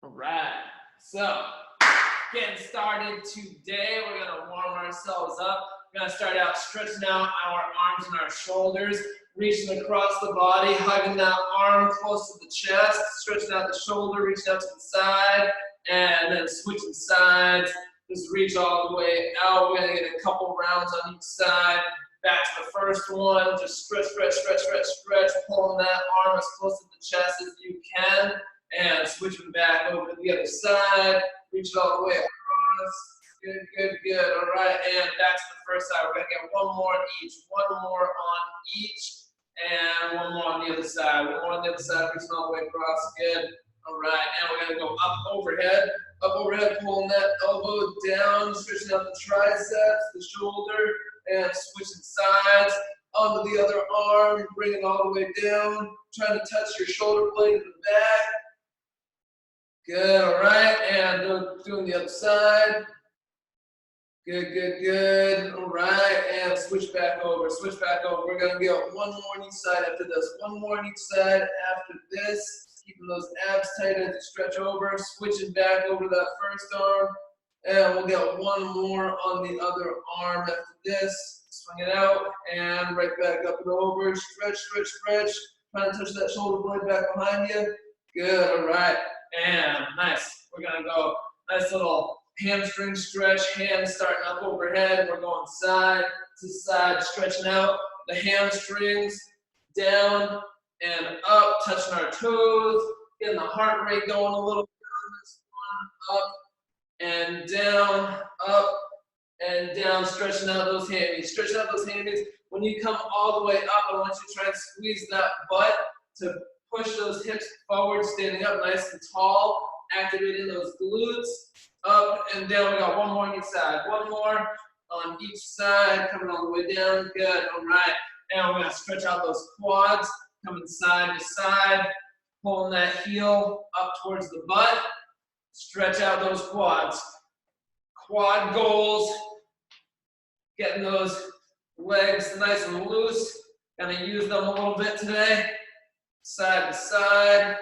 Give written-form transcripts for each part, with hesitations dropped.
All right, so getting started today. We're gonna warm ourselves up. We're gonna start out stretching out our arms and our shoulders, reaching across the body, hugging that arm close to the chest, stretching out the shoulder, reaching out to the side, and then switching sides. Just reach all the way out. We're gonna get a couple rounds on each side. Back to the first one. Just stretch, stretch, stretch, stretch, stretch, pulling that arm as close to the chest as you can. And switching back over to the other side. Reach it all the way across. Good, good, good. All right, and back to the first side. We're going to get one more on each. One more on each. And one more on the other side. One more on the other side. Reaching all the way across. Good. All right, and we're going to go up overhead, pulling that elbow down, stretching out the triceps, the shoulder, and switching sides. Onto the other arm, bring it all the way down. Trying to touch your shoulder blade in the back. Good, all right, and doing the other side. Good, good, good. All right, and switch back over, switch back over. We're gonna get one more on each side after this. One more on each side after this. Keeping those abs tight as you stretch over. Switching back over that first arm. And we'll get one more on the other arm after this. Swing it out, and right back up and over. Stretch, stretch, stretch. Trying to touch that shoulder blade back behind you. Good, all right. And nice. We're gonna go nice little hamstring stretch. Hands starting up overhead. We're going side to side, stretching out the hamstrings, down and up, touching our toes, getting the heart rate going a little bit. Up and down, up and down, stretching out those hammies. Stretching out those hammies. When you come all the way up, I want you to try and squeeze that butt to push those hips forward, standing up nice and tall, activating those glutes, up and down. We got one more on each side. One more on each side, coming all the way down. Good, all right. And we're gonna stretch out those quads, coming side to side, pulling that heel up towards the butt. Stretch out those quads. Quad goals, getting those legs nice and loose. Gonna use them a little bit today. Side to side,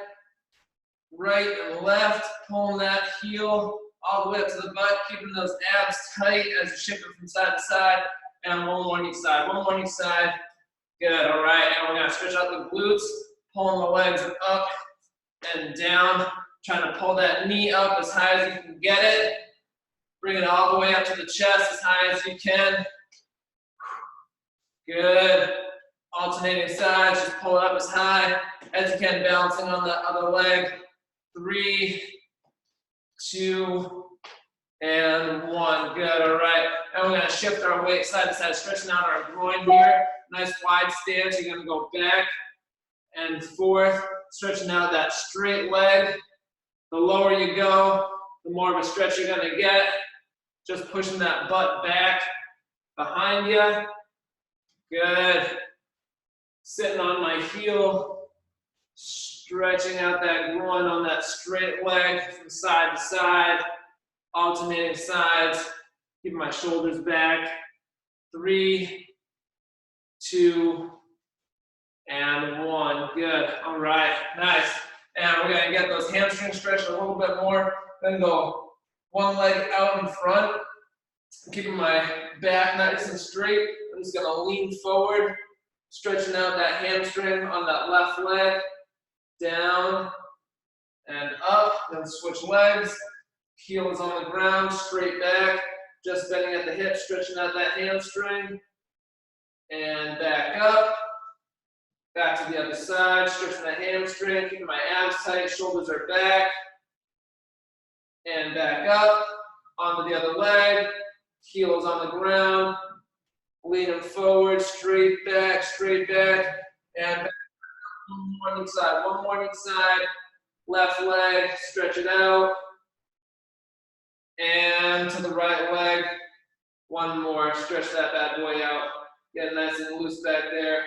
right and left, pulling that heel all the way up to the butt, keeping those abs tight as you're shifting from side to side, and one more on each side, one more on each side. Good, all right, and we're gonna stretch out the glutes, pulling the legs up and down, trying to pull that knee up as high as you can get it. Bring it all the way up to the chest as high as you can. Good. Alternating sides, just pull it up as high as you can, balancing on that other leg. 3, 2, and 1. Good, all right. And we're gonna shift our weight side to side, stretching out our groin here. Nice wide stance. You're gonna go back and forth, stretching out that straight leg. The lower you go, the more of a stretch you're gonna get. Just pushing that butt back behind you. Good. Sitting on my heel, stretching out that groin on that straight leg from side to side, alternating sides, keeping my shoulders back. 3, 2, and 1. Good. All right. Nice. And we're going to get those hamstrings stretched a little bit more. Then go one leg out in front, keeping my back nice and straight. I'm just going to lean forward, stretching out that hamstring on that left leg, down and up, then switch legs, heel is on the ground, straight back, just bending at the hip, stretching out that hamstring, and back up, back to the other side, stretching that hamstring, keeping my abs tight, shoulders are back, and back up, onto the other leg, heel is on the ground, leaning forward, straight back, and back. One more on each side, one more on each side. Left leg, stretch it out. And to the right leg, one more. Stretch that bad boy out. Get nice and loose back there.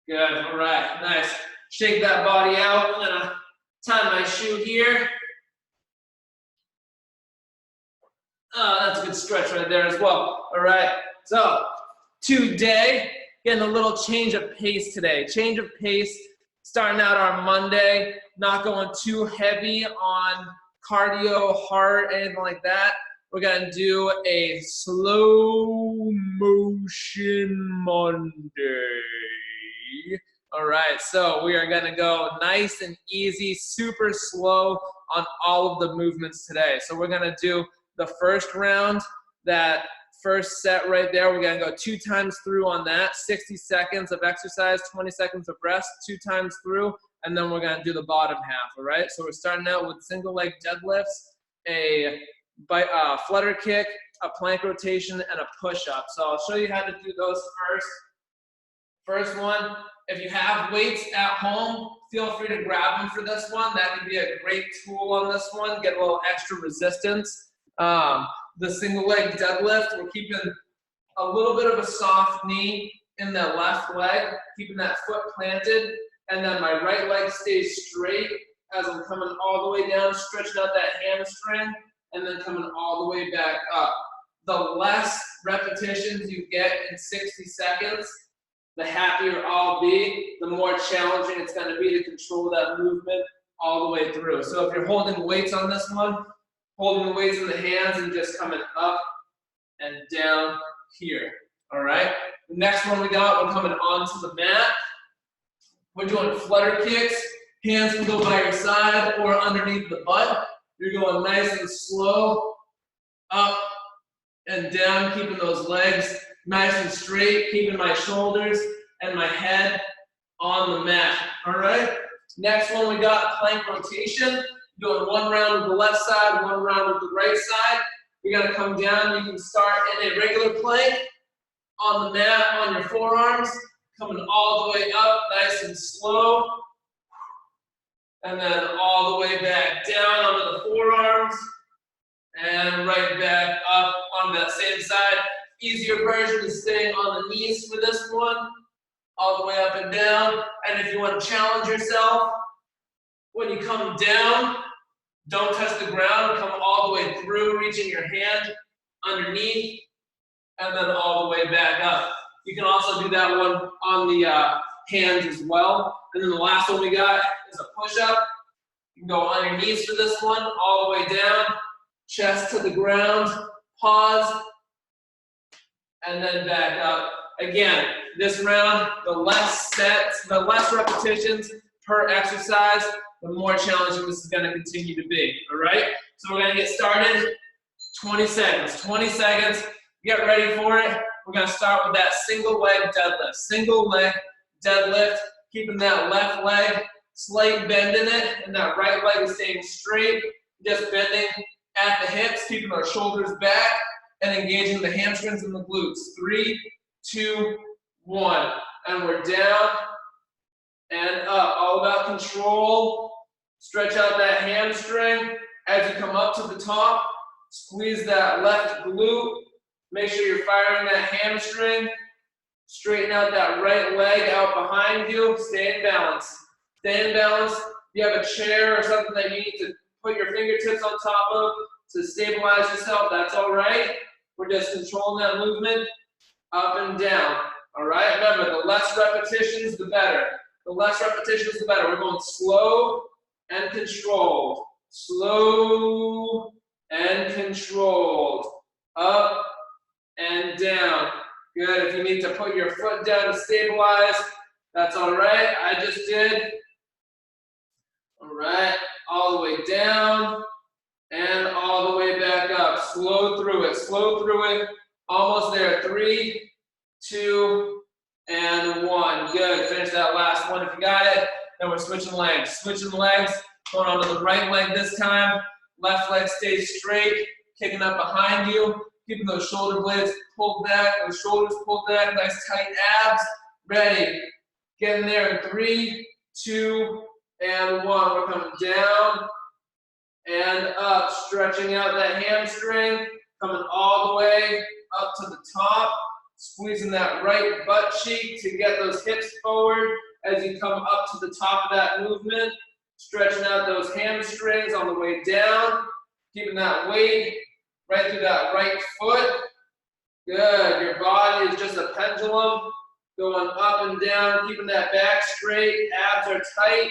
Good, all right, nice. Shake that body out. I'm gonna tie my shoe here. Oh, that's a good stretch right there as well. All right, so today, getting a little change of pace today. Change of pace, starting out our Monday, not going too heavy on cardio, heart, anything like that. We're gonna do a slow motion Monday. All right, so we are gonna go nice and easy, super slow on all of the movements today. So we're gonna do the first round, that first set right there. We're gonna go 2 times through on that, 60 seconds of exercise, 20 seconds of rest, 2 times through, and then we're gonna do the bottom half, all right? So we're starting out with single leg deadlifts, a flutter kick, a plank rotation, and a push-up. So I'll show you how to do those first. First one, if you have weights at home, feel free to grab them for this one. That could be a great tool on this one, get a little extra resistance. The single leg deadlift, we're keeping a little bit of a soft knee in the left leg, keeping that foot planted, and then my right leg stays straight as I'm coming all the way down, stretching out that hamstring, and then coming all the way back up. The less repetitions you get in 60 seconds, the happier I'll be, the more challenging it's going to be to control that movement all the way through. So if you're holding weights on this one, holding the weights in the hands and just coming up and down here, all right? The next one we got, we're coming onto the mat. We're doing flutter kicks. Hands can go by your side or underneath the butt. You're going nice and slow, up and down, keeping those legs nice and straight, keeping my shoulders and my head on the mat, all right? Next one we got plank rotation. Doing 1 round with the left side, 1 round with the right side. You're gonna come down, you can start in a regular plank on the mat, on your forearms, coming all the way up, nice and slow. And then all the way back down onto the forearms, and right back up on that same side. Easier version is staying on the knees for this one, all the way up and down. And if you want to challenge yourself, when you come down, don't touch the ground, come all the way through, reaching your hand underneath, and then all the way back up. You can also do that one on the hands as well. And then the last one we got is a push-up. You can go on your knees for this one, all the way down, chest to the ground, pause, and then back up. Again, this round, the less sets, the less repetitions per exercise, the more challenging this is gonna continue to be, all right? So we're gonna get started, 20 seconds. 20 seconds, get ready for it. We're gonna start with that single leg deadlift. Single leg deadlift, keeping that left leg slight bend in it, and that right leg is staying straight, just bending at the hips, keeping our shoulders back, and engaging the hamstrings and the glutes. 3, 2, 1. And we're down and up. All about control. Stretch out that hamstring. As you come up to the top, squeeze that left glute. Make sure you're firing that hamstring. Straighten out that right leg out behind you. Stay in balance. Stay in balance. If you have a chair or something that you need to put your fingertips on top of to stabilize yourself, that's all right. We're just controlling that movement up and down. All right, remember, the less repetitions, the better. The less repetitions, the better. We're going slow and controlled. Slow and controlled. Up and down. Good. If you need to put your foot down to stabilize, that's all right. I just did. All right. All the way down and all the way back up. Slow through it. Slow through it. Almost there. 3, 2, and 1. Good. Finish that last one if you got it. Then we're switching legs. Switching legs. Going on to the right leg this time. Left leg stays straight. Kicking up behind you. Keeping those shoulder blades pulled back. Those shoulders pulled back. Nice tight abs. Ready. Getting there in 3, 2, and 1. We're coming down and up. Stretching out that hamstring. Coming all the way up to the top. Squeezing that right butt cheek to get those hips forward as you come up to the top of that movement. Stretching out those hamstrings on the way down. Keeping that weight right through that right foot. Good. Your body is just a pendulum going up and down, keeping that back straight. Abs are tight.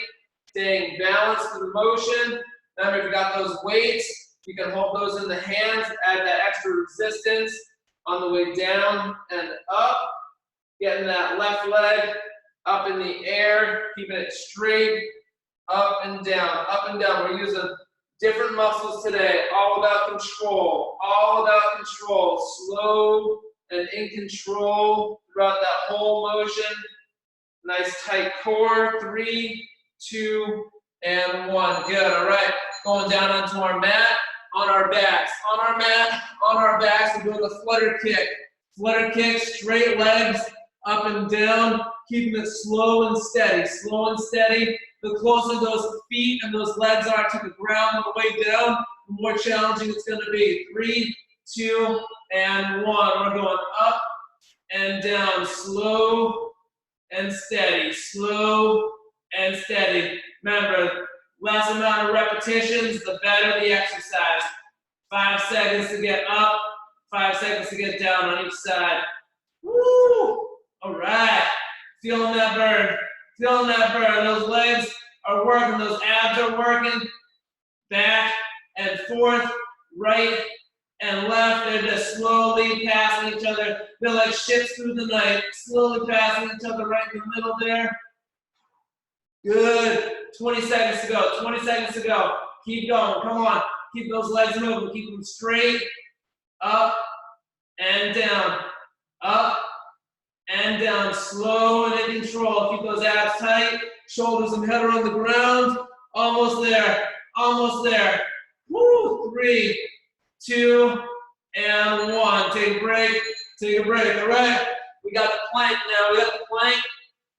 Staying balanced in the motion. Remember, if you got those weights, you can hold those in the hands, add that extra resistance on the way down and up. Getting that left leg up in the air, keeping it straight, up and down, up and down. We're using different muscles today, all about control, all about control. Slow and in control throughout that whole motion. Nice tight core, 3, 2, and 1. Good, all right. Going down onto our mat, on our backs. On our mat, on our backs, we're doing the flutter kick. Flutter kick, straight legs, up and down, keeping it slow and steady. Slow and steady. The closer those feet and those legs are to the ground on the way down, the more challenging it's going to be. 3, 2, and 1. We're going up and down, slow and steady, slow and steady. Remember, less amount of repetitions, the better the exercise. 5 seconds to get up, 5 seconds to get down on each side. Woo! All right. Feeling that burn. Feeling that burn. Those legs are working. Those abs are working. Back and forth, right and left. They're just slowly passing each other. They're like ships through the night, slowly passing each other right in the middle there. Good. 20 seconds to go. 20 seconds to go. Keep going. Come on. Keep those legs moving. Keep them straight. Up and down. Up and down. Slow and in control. Keep those abs tight. Shoulders and head are on the ground. Almost there. Almost there. Woo! 3, 2, and 1. Take a break. Take a break. All right. We got the plank now. We got the plank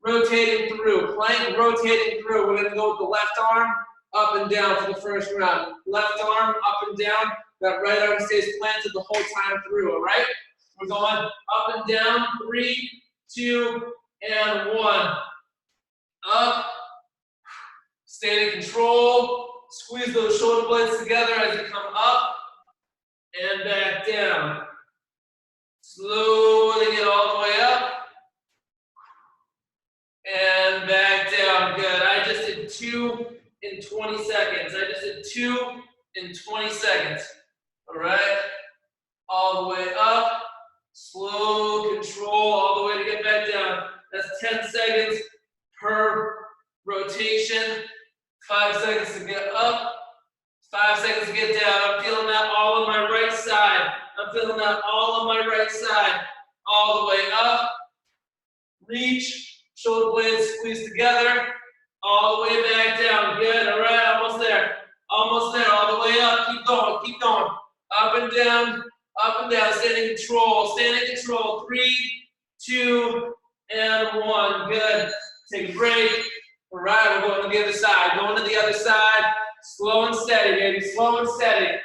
rotating through. Plank rotating through. We're going to go with the left arm up and down for the first round. Left arm up and down. That right arm stays planted the whole time through. All right. We're going up and down. 3, 2, and 1. Up. Stay in control. Squeeze those shoulder blades together as you come up and back down. Slowly get all the way up and back down. Good. I just did 2 in 20 seconds. I just did 2 in 20 seconds. All right. All the way up. Slow control all the way to get back down. That's 10 seconds per rotation. 5 seconds to get up, 5 seconds to get down. I'm feeling that all on my right side. I'm feeling that all on my right side. All the way up. Reach, shoulder blades squeeze together. All the way back down. Good, all right, almost there. Almost there, all the way up. Keep going, keep going. Up and down, stay in control. Stay in control. 3, 2, and 1. Good. Take a break. All right, we're going to the other side. Going to the other side. Slow and steady, baby. Slow and steady.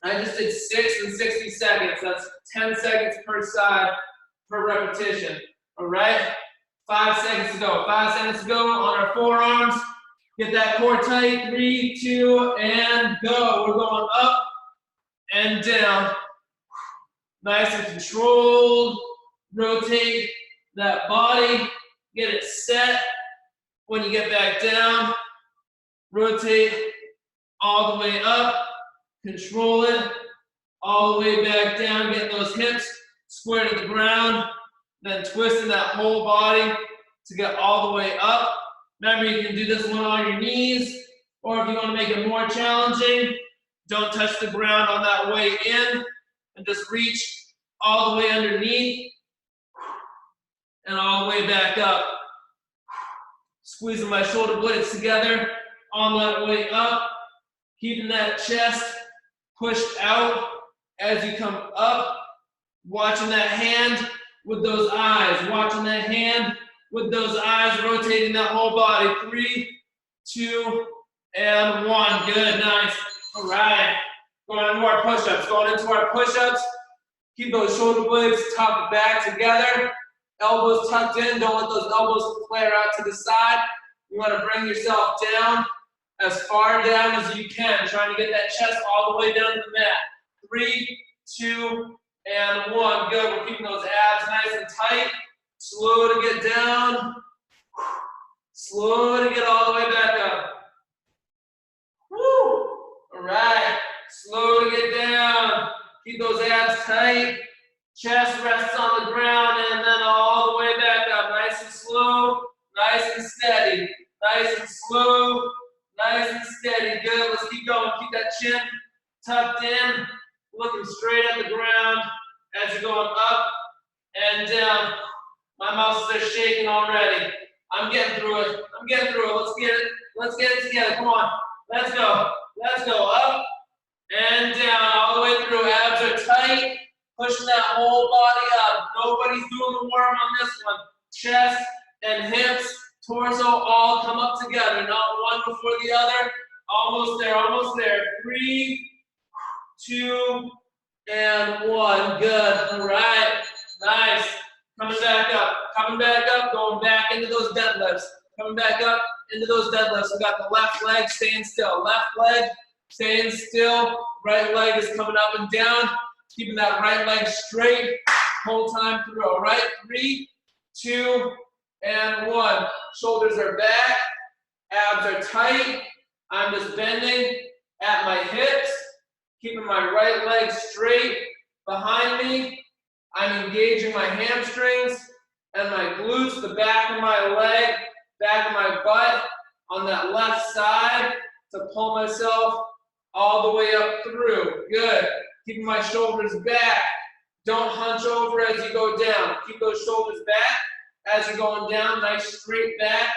I just did 6 in 60 seconds. That's 10 seconds per side per repetition. All right? 5 seconds to go. 5 seconds to go on our forearms. Get that core tight. 3, 2, and go. We're going up and down. Nice and controlled. Rotate that body. Get it set. When you get back down, rotate all the way up, control it, all the way back down, getting those hips square to the ground, then twisting that whole body to get all the way up. Remember, you can do this one on your knees, or if you want to make it more challenging, don't touch the ground on that way in, and just reach all the way underneath, and all the way back up. Squeezing my shoulder blades together on that way up, keeping that chest pushed out as you come up, watching that hand with those eyes, watching that hand with those eyes, rotating that whole body. 3, 2, and 1. Good, nice. All right, going into our push-ups, Keep those shoulder blades tucked back together. Elbows tucked in, don't let those elbows flare out to the side. You want to bring yourself down, as far down as you can, trying to get that chest all the way down to the mat. 3, 2, and 1. Good, we're keeping those abs nice and tight. Slow to get down. Slow to get all the way back up. Woo. Keep those abs tight. Chest rests on the ground and then all the way back up. Nice and slow, nice and steady. Nice and slow, nice and steady. Good. Let's keep going. Keep that chin tucked in, looking straight at the ground as you're going up and down. My muscles are shaking already. I'm getting through it. I'm getting through it. Let's get it. Let's get it together. Come on. Let's go. Let's go. Up and down all the way through. Abs are tight. Pushing that whole body up. Nobody's doing the worm on this one. Chest and hips, torso all come up together. Not one before the other. Almost there. Almost there. 3, 2, and 1. Good. All right. Nice. Coming back up. Coming back up. Going back into those deadlifts. Coming back up into those deadlifts. We got the left leg staying still. Left leg staying still. Right leg is coming up and down. Keeping that right leg straight whole time through. All right. 3, 2, and 1. Shoulders are back. Abs are tight. I'm just bending at my hips. Keeping my right leg straight behind me. I'm engaging my hamstrings and my glutes, the back of my leg, back of my butt on that left side to pull myself all the way up through. Good. Keeping my shoulders back. Don't hunch over as you go down. Keep those shoulders back as you're going down. Nice straight back.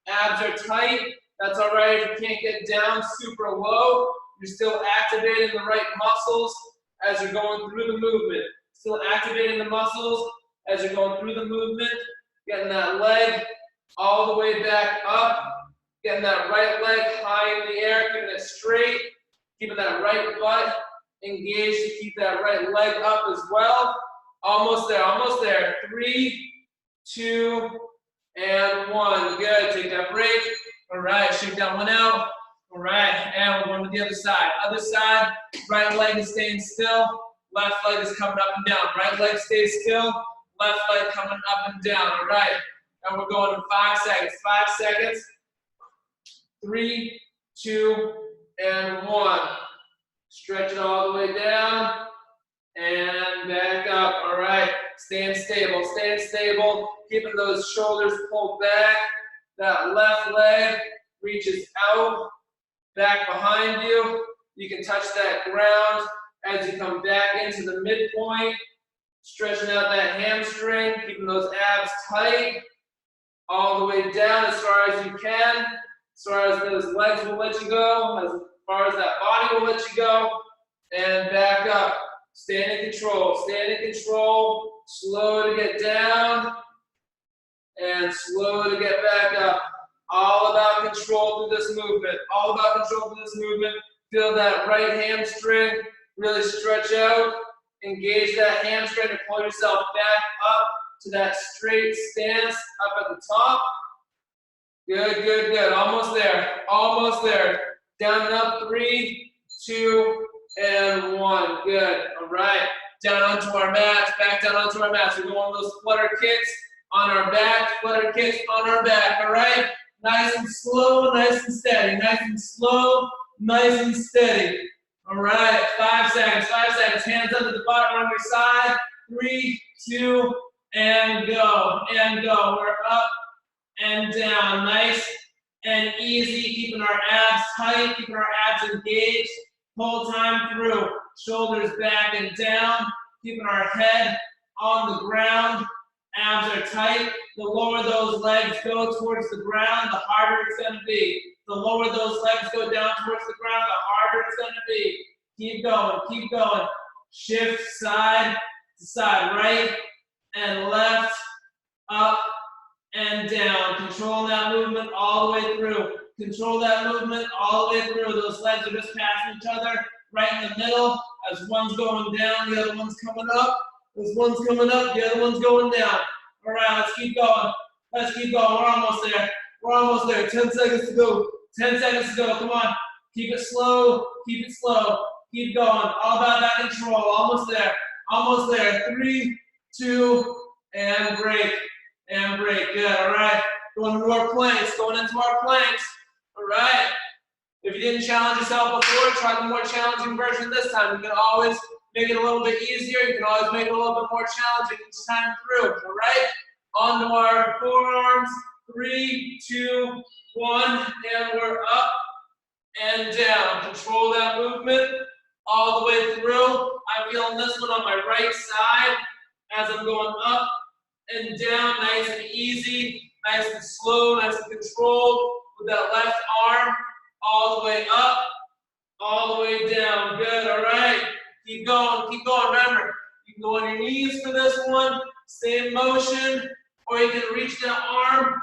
Abs are tight. That's all right if you can't get down super low. You're still activating the right muscles as you're going through the movement. Still activating the muscles as you're going through the movement. Getting that leg all the way back up. Getting that right leg high in the air. Keeping it straight. Keeping that right butt engaged to keep that right leg up as well. Almost there. Almost there. 3, 2, and 1. Good. Take that break. All right. Shake that one out. All right. And we're going to the other side. Other side. Right leg is staying still. Left leg is coming up and down. Right leg stays still. Left leg coming up and down. All right. And we're going in 5 seconds. 5 seconds. 3, 2, and 1. Stretch it all the way down. And back up. All right. Staying stable. Staying stable. Keeping those shoulders pulled back. That left leg reaches out. Back behind you. You can touch that ground as you come back into the midpoint. Stretching out that hamstring. Keeping those abs tight. All the way down as far as you can. As far as those legs will let you go. As far as that body will let you go. And back up. Stand in control. Stand in control. Slow to get down. And slow to get back up. All about control through this movement. All about control through this movement. Feel that right hamstring really stretch out. Engage that hamstring and pull yourself back up to that straight stance up at the top. Good, good, good. Almost there. Almost there. Down and up. 3, 2, and 1. Good. All right. Down onto our mats. Back down onto our mats. We're going those flutter kicks on our back. Flutter kicks on our back. All right. Nice and slow, nice and steady. Nice and slow, nice and steady. All right. 5 seconds. 5 seconds. Hands under the butt on your side. 3, 2, and go. And go. We're up and down. Nice and easy. Keeping our abs tight. Keeping our abs engaged. Whole time through. Shoulders back and down. Keeping our head on the ground. Abs are tight. The lower those legs go towards the ground, the harder it's going to be. The lower those legs go down towards the ground, the harder it's going to be. Keep going. Keep going. Shift side to side. Right and left. Up and down. Control that movement all the way through. Control that movement all the way through. Those legs are just passing each other right in the middle. As one's going down, the other one's coming up. As one's coming up, the other one's going down. All right, let's keep going. Let's keep going. We're almost there. We're almost there. 10 seconds to go. 10 seconds to go. Come on. Keep it slow. Keep it slow. Keep going. All about that control. Almost there. Almost there. 3, 2, and break. And break. Good. All right. Going into our planks. Going into our planks. All right. If you didn't challenge yourself before, try the more challenging version this time. You can always make it a little bit easier. You can always make it a little bit more challenging each time through, all right? Onto our forearms, 3, 2, 1, and we're up and down. Control that movement all the way through. I'm feeling this one on my right side as I'm going up and down, nice and easy, nice and slow, nice and controlled with that left arm all the way up, all the way down. Good, all right. Keep going, keep going. Remember, you can go on your knees for this one, same motion, or you can reach that arm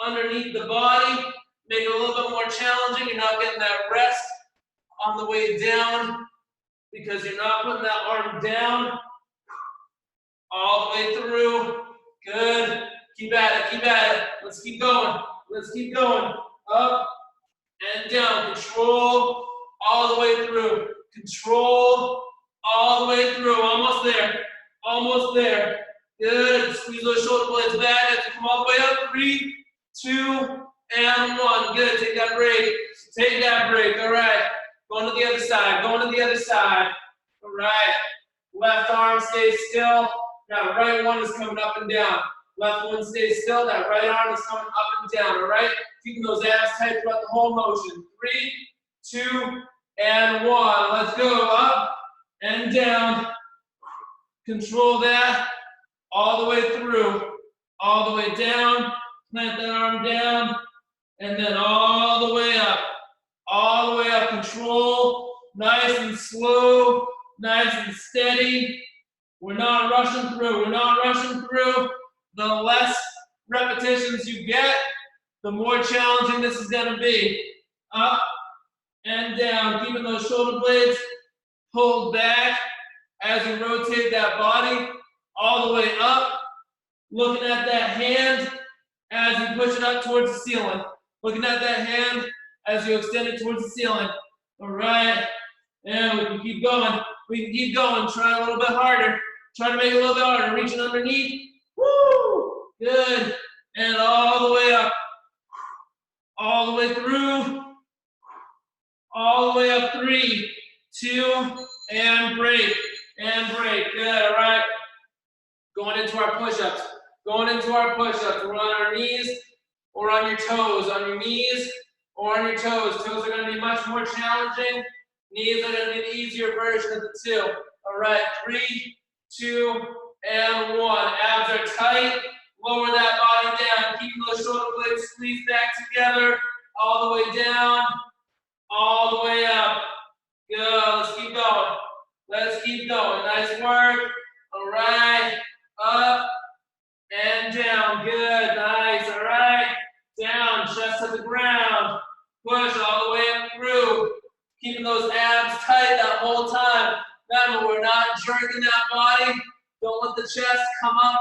underneath the body, make it a little bit more challenging. You're not getting that rest on the way down because you're not putting that arm down all the way through. Good. Keep at it, keep at it. Let's keep going. Let's keep going. Up and down. Control all the way through. Control all the way through. Almost there. Almost there. Good. Squeeze those shoulder blades back as you come all the way up. 3, 2, and 1. Good. Take that break. Take that break. All right. Going to the other side. Going to the other side. All right. Left arm stays still. That right one is coming up and down. Left one stays still. That right arm is coming up and down. All right. Keeping those abs tight throughout the whole motion. 3, 2, and 1. Let's go. Up and down. Control that all the way through. All the way down. Plant that arm down. And then all the way up. All the way up. Control. Nice and slow. Nice and steady. We're not rushing through. We're not rushing through. The less repetitions you get, the more challenging this is going to be. Up and down. Keeping those shoulder blades pulled back as you rotate that body all the way up. Looking at that hand as you push it up towards the ceiling. Looking at that hand as you extend it towards the ceiling. All right. And we can keep going. We can keep going. Try a little bit harder. Try to make it a little bit harder. Reaching underneath. Woo! Good. And all the way up. All the way through. All the way up. 3, 2, and break. And break. Good. All right. Going into our push-ups. Going into our push-ups. We're on our knees or on your toes. On your knees or on your toes. Toes are going to be much more challenging. Knees are going to be the easier version of the two. All right. 3, 2, and 1. Abs are tight. Lower that body down. Keeping those shoulder blades squeezed back together. All the way down. All the way up. Good. Let's keep going. Let's keep going. Nice work. All right. Up and down. Good. Nice. All right. Down. Chest to the ground. Push all the way up through. Keeping those abs tight that whole time. Remember, we're not jerking that body. Don't let the chest come up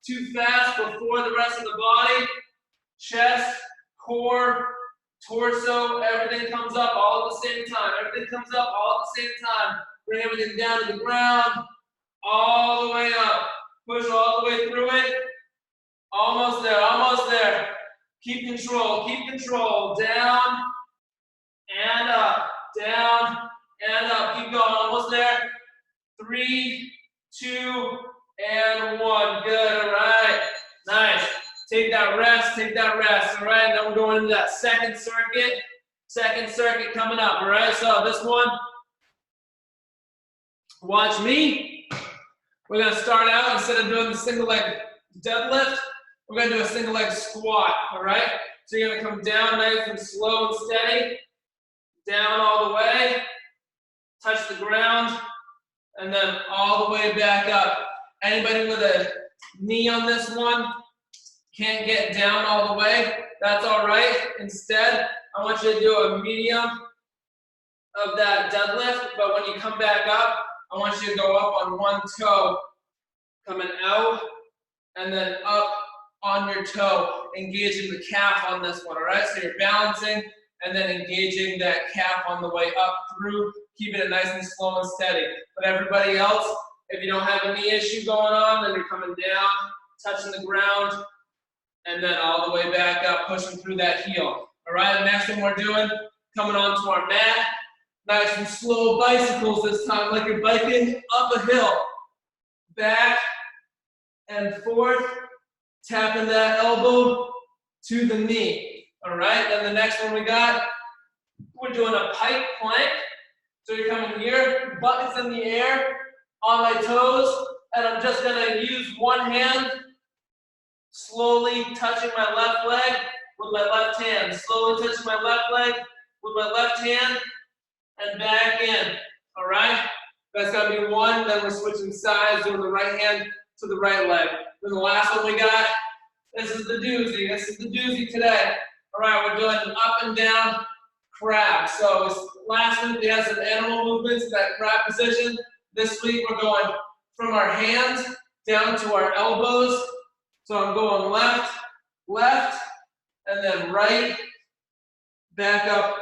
too fast before the rest of the body. Chest, core, torso, everything comes up all at the same time. Everything comes up all at the same time. Bring everything down to the ground, all the way up. Push all the way through it. Almost there, almost there. Keep control, keep control. Down and up, down and up. Keep going, almost there. 3, 2, and 1. Good, all right. Nice. Take that rest, take that rest. All right, now we're going into that second circuit. Second circuit coming up, all right? So this one, watch me. We're gonna start out, instead of doing the single leg deadlift, we're gonna do a single leg squat, all right? So you're gonna come down nice and slow and steady, down all the way, touch the ground, and then all the way back up. Anybody with a knee on this one can't get down all the way, that's all right. Instead, I want you to do a medium of that deadlift, but when you come back up, I want you to go up on one toe, coming out, and then up on your toe, engaging the calf on this one, all right? So you're balancing, and then engaging that calf on the way up through, keeping it nice and slow and steady. But everybody else, if you don't have a knee issue going on, then you're coming down, touching the ground, and then all the way back up, pushing through that heel. All right, the next one we're doing, coming onto our mat. Nice and slow bicycles this time, like you're biking up a hill. Back and forth, tapping that elbow to the knee. All right, then the next one we got, we're doing a pike plank. So you're coming here, butt is in the air, on my toes, and I'm just gonna use one hand, slowly touching my left leg with my left hand. Slowly touching my left leg with my left hand, and back in. All right? That's gonna be one, then we're switching sides, doing the right hand to the right leg. Then the last one we got, this is the doozy. This is the doozy today. All right, we're doing an up and down crab. So last week we had some animal movements, that crab position. This week we're going from our hands down to our elbows. So I'm going left, left, and then right, back up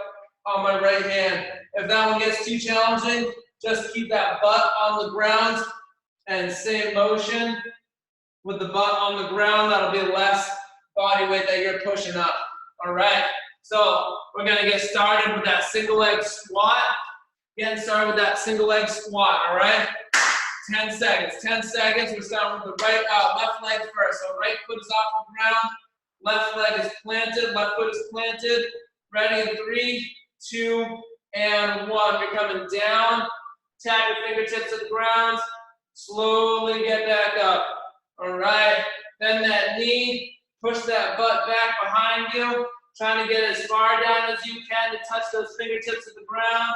on my right hand. If that one gets too challenging, just keep that butt on the ground and same motion with the butt on the ground. That'll be less body weight that you're pushing up. All right, so we're gonna get started with that single leg squat. Getting started with that single leg squat, all right? 10 seconds, 10 seconds. We're starting with the left leg first. So right foot is off the ground, left leg is planted, left foot is planted. Ready in 3, 2, and 1. You're coming down, tap your fingertips to the ground, slowly get back up. All right, bend that knee, push that butt back behind you, trying to get as far down as you can to touch those fingertips to the ground,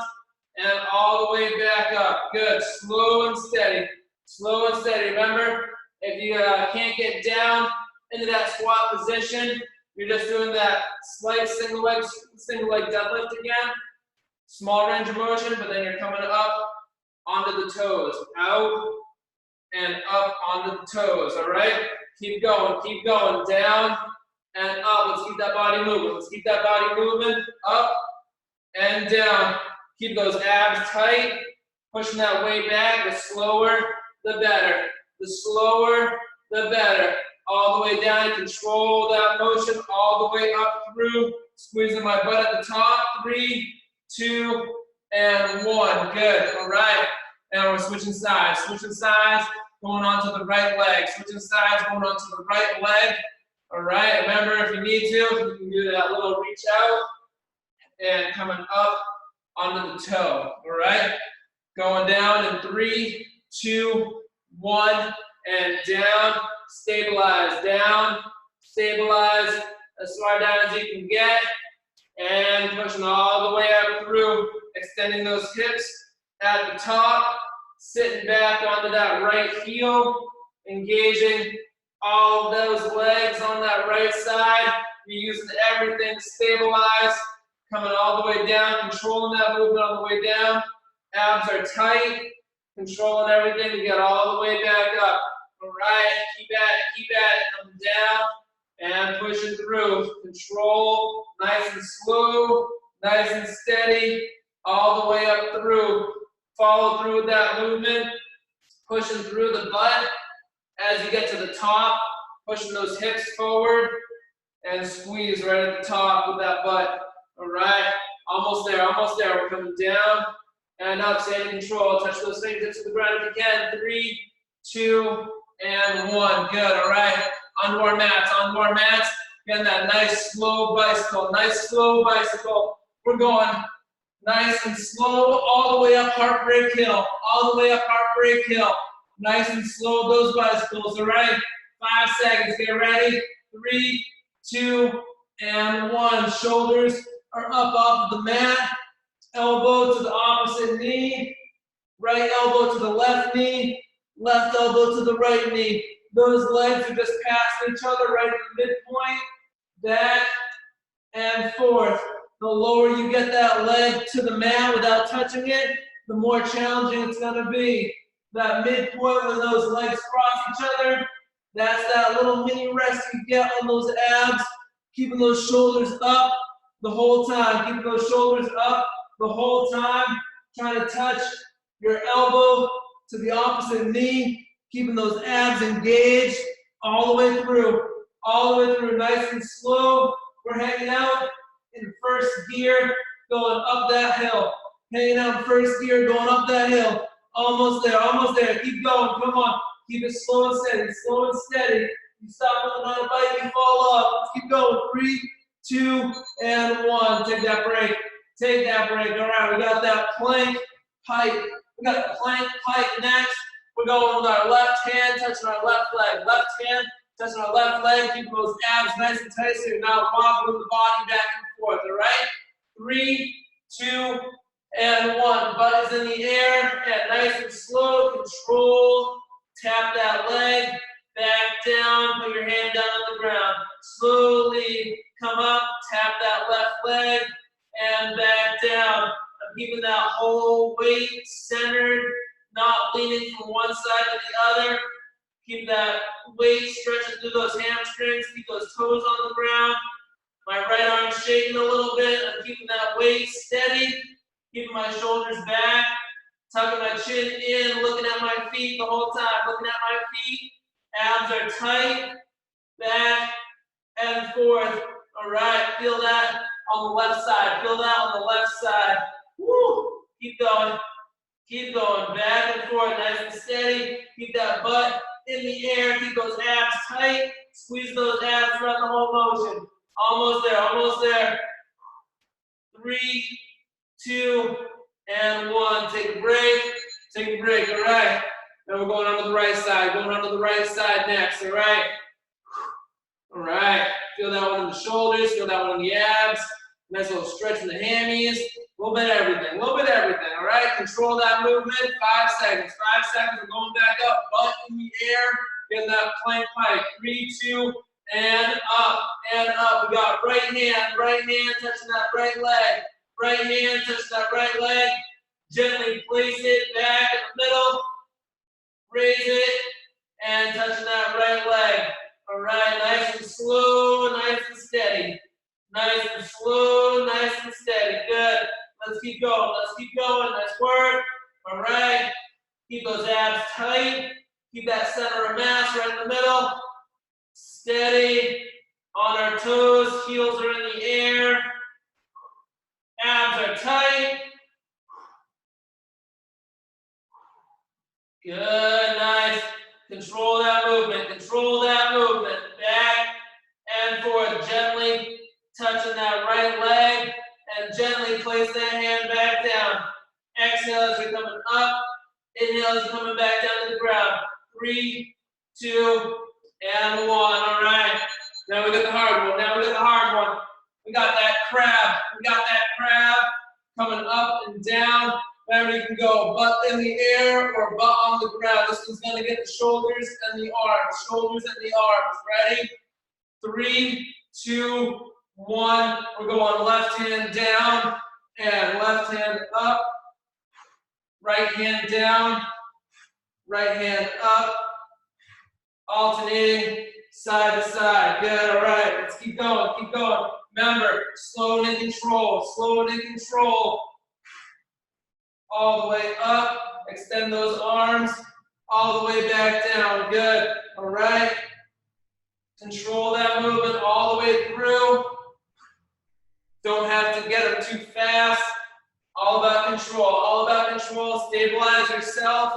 and all the way back up. Good, slow and steady, slow and steady. Remember, if you can't get down into that squat position, you're just doing that slight single leg deadlift again. Small range of motion, but then you're coming up onto the toes, out and up onto the toes, all right? Keep going, down and up. Let's keep that body moving. Let's keep that body moving, up and down. Keep those abs tight, pushing that weight back. The slower, the better. The slower, the better. All the way down, control that motion, all the way up through. Squeezing my butt at the top. 3, 2, and 1. Good, all right. Now we're switching sides, going on to the right leg. Switching sides, going on to the right leg. All right, remember if you need to, you can do that little reach out and coming up onto the toe, all right? Going down in 3, 2, 1, and down. Stabilize, down, stabilize, as far down as you can get, and pushing all the way up through, extending those hips at the top, sitting back onto that right heel, engaging all of those legs on that right side. You're using everything to stabilize, coming all the way down, controlling that movement on the way down. Abs are tight, controlling everything to get all the way back up. All right, keep at it, coming down and pushing through. Control, nice and slow, nice and steady, all the way up through. Follow through with that movement, pushing through the butt. As you get to the top, pushing those hips forward and squeeze right at the top with that butt. All right, almost there. We're coming down and up, stay in control. Touch those fingertips to the ground if you can. 3, 2, and 1. Good, all right. Onto our mats. Again, that nice slow bicycle, We're going nice and slow all the way up Heartbreak Hill, Nice and slow, those bicycles, all right? 5 seconds, get ready. 3, 2, and 1. Shoulders are up off of the mat. Elbow to the opposite knee. Right elbow to the left knee. Left elbow to the right knee. Those legs are just past each other right at the midpoint. Back and forth. The lower you get that leg to the mat without touching it, the more challenging it's going to be. That midpoint when those legs cross each other, that's that little mini rest you get on those abs. Keeping those shoulders up the whole time. Trying to touch your elbow to the opposite knee. Keeping those abs engaged all the way through. Nice and slow. We're hanging out in first gear, going up that hill. Hanging out first gear, going up that hill. Almost there, almost there. Keep going, come on. Keep it slow and steady, slow and steady. You stop with another bite, you fall off. Let's keep going. 3, 2, and 1. Take that break. Take that break. All right, we got that plank pike. We got the plank pike next. We're going with our left hand, touching our left leg. Left hand, touching our left leg. Keep those abs nice and tight so you're not wobbling the body back and forth, all right? 3, 2, and 1. Butt is in the air, and nice and slow, control. Tap that leg, back down, put your hand down on the ground. Slowly come up, tap that left leg, and back down. I'm keeping that whole weight centered, not leaning from one side to the other. Keep that weight stretching through those hamstrings, keep those toes on the ground. My right arm shaking a little bit. I'm keeping that weight steady, keeping my shoulders back, tucking my chin in, looking at my feet the whole time, looking at my feet. Abs are tight, back and forth. All right, feel that on the left side. Feel that on the left side. Woo! Keep going. Keep going. Back and forth, nice and steady. Keep that butt in the air. Keep those abs tight. Squeeze those abs throughout the whole motion. Almost there, almost there. 3, 2, and 1. Take a break. Take a break. All right. Now we're going on to the right side. Going on to the right side next. All right. All right. Feel that one in the shoulders. Feel that one in the abs. Nice little stretch in the hammies. A little bit of everything. A little bit of everything. All right. Control that movement. 5 seconds. 5 seconds. We're going back up. Butt in the air. Getting that plank pike. 3, 2, and up. And up. We got right hand touching that right leg. Right hand touching that right leg. Gently place it back in the middle. Raise it. And touching that right leg. All right. Nice and slow. Nice and steady. Nice and slow. Nice and steady. Good. Let's keep going. Let's keep going. Nice work. All right. Keep those abs tight. Keep that center of mass right in the middle. Steady. On our toes. Heels are in the air. Abs are tight. Good, nice. Control that movement. Control that movement. Back and forth. Gently touching that right leg and gently place that hand back down. Exhale as you're coming up. Inhale as you're coming back down to the ground. 3, 2, and 1. All right. Now we got the hard one. Now we got the hard one. We got that crab. We got that crab coming up and down. Remember, you can go butt in the air or butt on the ground. This one's going to get the shoulders and the arms. Shoulders and the arms. Ready? 3, 2, 1. We're going left hand down and left hand up. Right hand down. Right hand up. Alternating side to side. Good. All right. Let's keep going. Keep going. Remember, slow and in control. Slow and in control. All the way up. Extend those arms. All the way back down. Good. All right. Control that movement all the way through. Don't have to get them too fast. All about control. All about control. Stabilize yourself.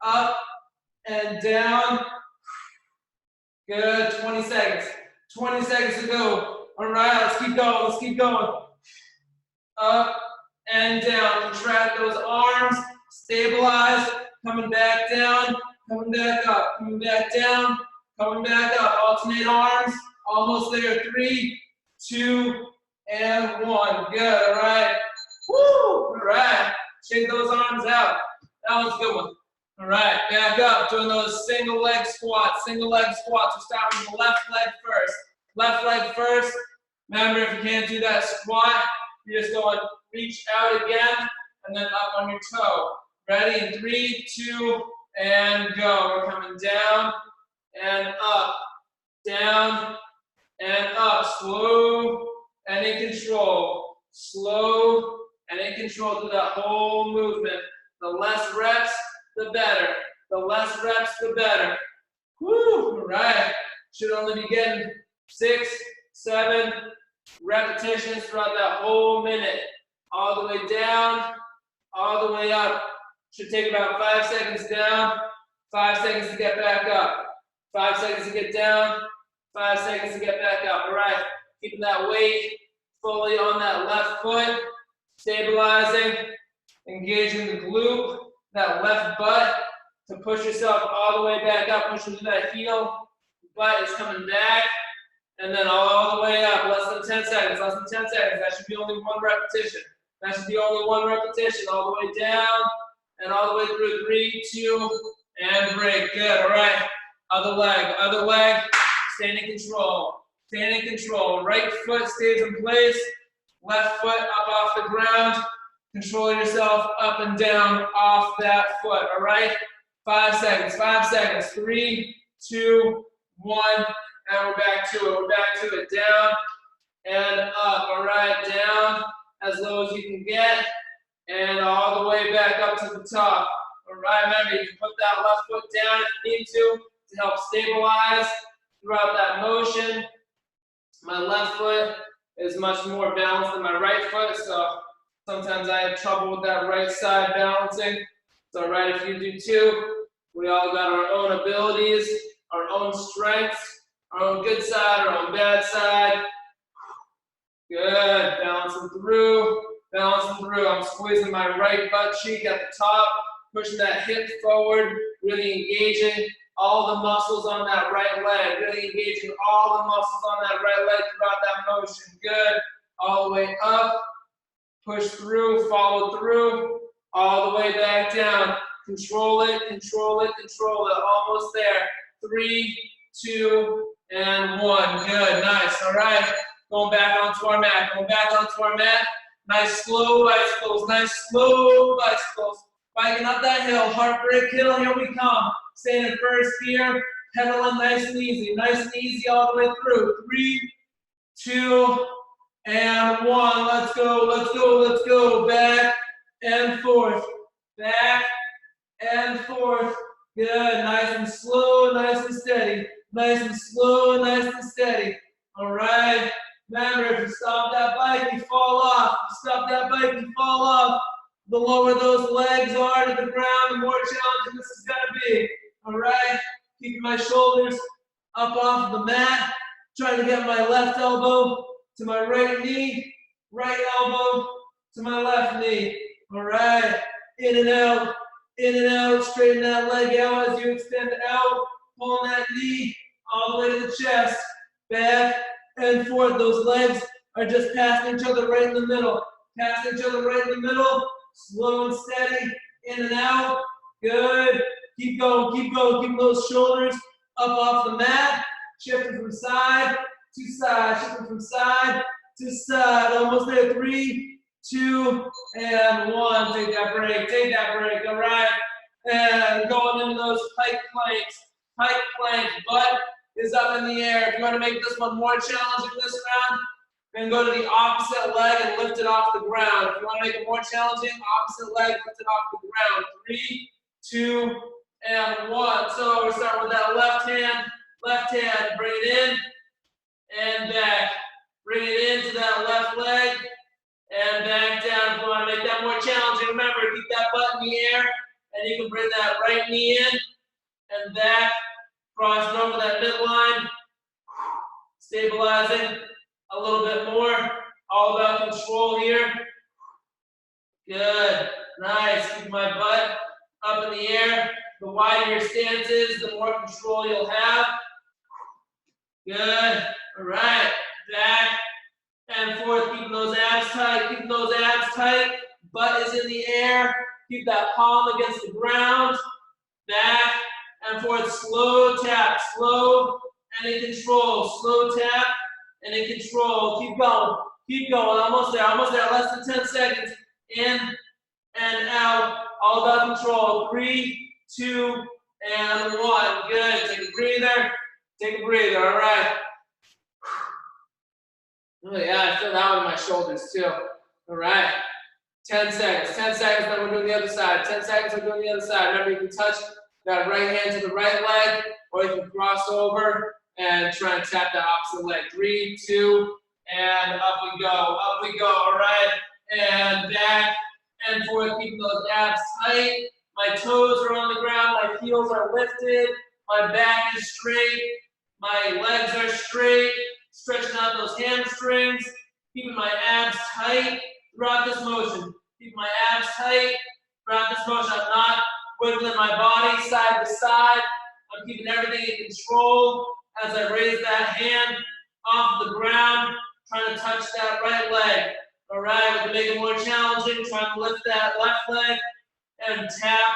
Up and down. Good. 20 seconds. 20 seconds to go. All right. Let's keep going. Let's keep going. Up and down. Contract those arms. Stabilize. Coming back down. Coming back up. Coming back down. Coming back up. Alternate arms. Almost there. 3, 2, and 1. Good. All right. Woo. All right. Shake those arms out. That was a good one. All right. Back up. Doing those single leg squats. Single leg squats. We're starting with the left leg first. Left leg first. Remember, if you can't do that squat, you're just going reach out again and then up on your toe. Ready? In 3, 2, and go. We're coming down and up. Down and up. Slow and in control. Slow and in control through that whole movement. The less reps, the better. The less reps, the better. Woo! All right. Should only be getting 6, 7 repetitions throughout that whole minute. All the way down all the way up. Should take about 5 seconds down, 5 seconds to get back up. 5 seconds to get down, 5 seconds to get back up. All right, keeping that weight fully on that left foot, stabilizing, engaging the glute, that left butt to push yourself all the way back up, pushing through that heel, butt is coming back, and then all the way up, less than 10 seconds, less than 10 seconds. That should be only one repetition. That should be only one repetition, all the way down, and all the way through. 3, 2, and break. Good, all right. Other leg, stand in control. Stand in control. Right foot stays in place, left foot up off the ground. Control yourself up and down off that foot, all right? 5 seconds, 5 seconds. 3, 2, 1, and we're back to it. We're back to it. Down and up, all right? Down as low as you can get, and all the way back up to the top. All right, remember, you can put that left foot down if you need to help stabilize throughout that motion. My left foot is much more balanced than my right foot, so sometimes I have trouble with that right side balancing. It's all right if you do too. We all got our own abilities, our own strengths, our own good side, our own bad side. Good, balancing through, balancing through. I'm squeezing my right butt cheek at the top, pushing that hip forward, really engaging all the muscles on that right leg, really engaging all the muscles on that right leg throughout that motion. Good, all the way up, push through, follow through, all the way back down. Control it, control it, control it, almost there. 3, 2, and 1. Good, nice, all right. Going back onto our mat, going back onto our mat. Nice slow bicycles, nice slow bicycles. Biking up that hill, heartbreak hill, here we come. Standing first here, pedaling nice and easy all the way through. 3, 2, and 1. Let's go, let's go, let's go. Back and forth, back and forth. Good, nice and slow, nice and steady. Nice and slow, nice and steady. All right. Remember, if you stop that bike, you fall off. If you stop that bike, you fall off. The lower those legs are to the ground, the more challenging this is going to be. All right? Keeping my shoulders up off the mat. Trying to get my left elbow to my right knee, right elbow to my left knee. All right? In and out, straighten that leg out as you extend out, pulling that knee all the way to the chest, back and forth. Those legs are just passing each other right in the middle. Passing each other right in the middle, slow and steady, in and out. Good. Keep going, keep going. Keep those shoulders up off the mat. Shifting from side to side, shifting from side to side. Almost there. 3, 2, and 1. Take that break, take that break. All right. And going into those pike planks. Pike plank, butt is up in the air. If you want to make this one more challenging this round, then go to the opposite leg and lift it off the ground. If you want to make it more challenging, opposite leg, lift it off the ground. 3, 2, and 1. So we're starting with that left hand, bring it in and back. Bring it into that left leg and back down. If you want to make that more challenging, remember, keep that butt in the air, and you can bring that right knee in and back, crossing over that midline, stabilizing a little bit more. All about control here. Good, nice. Keep my butt up in the air. The wider your stance is, the more control you'll have. Good, all right. Back and forth, keeping those abs tight, keeping those abs tight. Butt is in the air. Keep that palm against the ground. Back and forth, slow tap, slow and in control. Slow tap and in control. Keep going, almost there, less than 10 seconds. In and out, all about control. 3, 2, and 1. Good, take a breather, all right. Oh yeah, I feel that one in my shoulders too. All right, 10 seconds, then we're doing the other side. 10 seconds, we're doing the other side. Remember, you can touch that right hand to the right leg, or you can cross over and try and tap that opposite leg. 3, 2, and up we go, all right. And back and forth, keeping those abs tight. My toes are on the ground, my heels are lifted, my back is straight, my legs are straight, stretching out those hamstrings, keeping my abs tight throughout this motion. Keeping my abs tight throughout this motion. I'm not wiggling my body side to side. I'm keeping everything in control as I raise that hand off the ground, trying to touch that right leg. All right, we're gonna make it more challenging, trying to lift that left leg and tap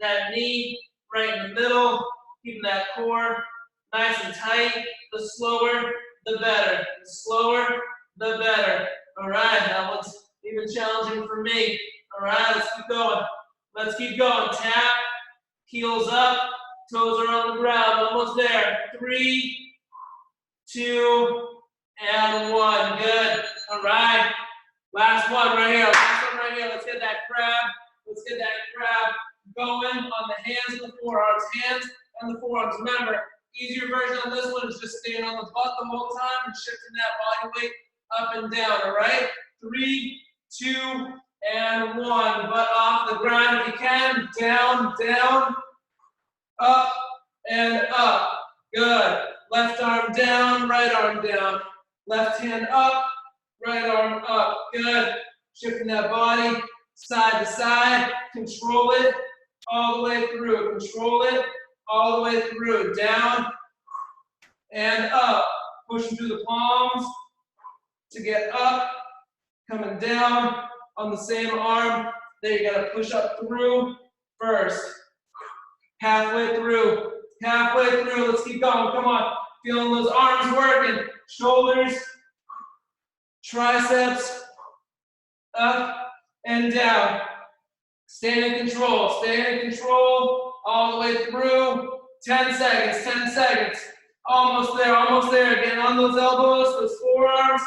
that knee right in the middle, keeping that core nice and tight. The slower, the better. The slower, the better. All right, that one's even challenging for me. All right, let's keep going. Let's keep going. Tap, heels up, toes are on the ground. Almost there. 3, 2, and 1. Good. All right. Last one right here. Last one right here. Let's get that crab. Let's get that crab going on the hands and the forearms. Hands and the forearms. Remember, easier version of this one is just staying on the butt the whole time and shifting that body weight up and down. All right. 3, 2, and 1. Butt off the ground if you can. Down, down, up, and up. Good. Left arm down, right arm down. Left hand up, right arm up. Good. Shifting that body side to side. Control it all the way through. Control it all the way through. Down and up. Pushing through the palms to get up. Coming down on the same arm. There you gotta push up through first. Halfway through. Halfway through. Let's keep going. Come on. Feeling those arms working. Shoulders, triceps, up and down. Stay in control. Stay in control all the way through. 10 seconds. 10 seconds. Almost there. Almost there. Again on those elbows, those forearms,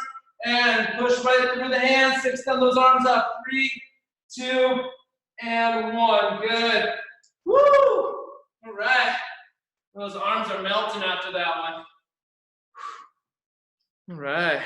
and push right through the hands. Extend those arms up. 3, 2, and 1. Good. Woo! All right. Those arms are melting after that one. All right.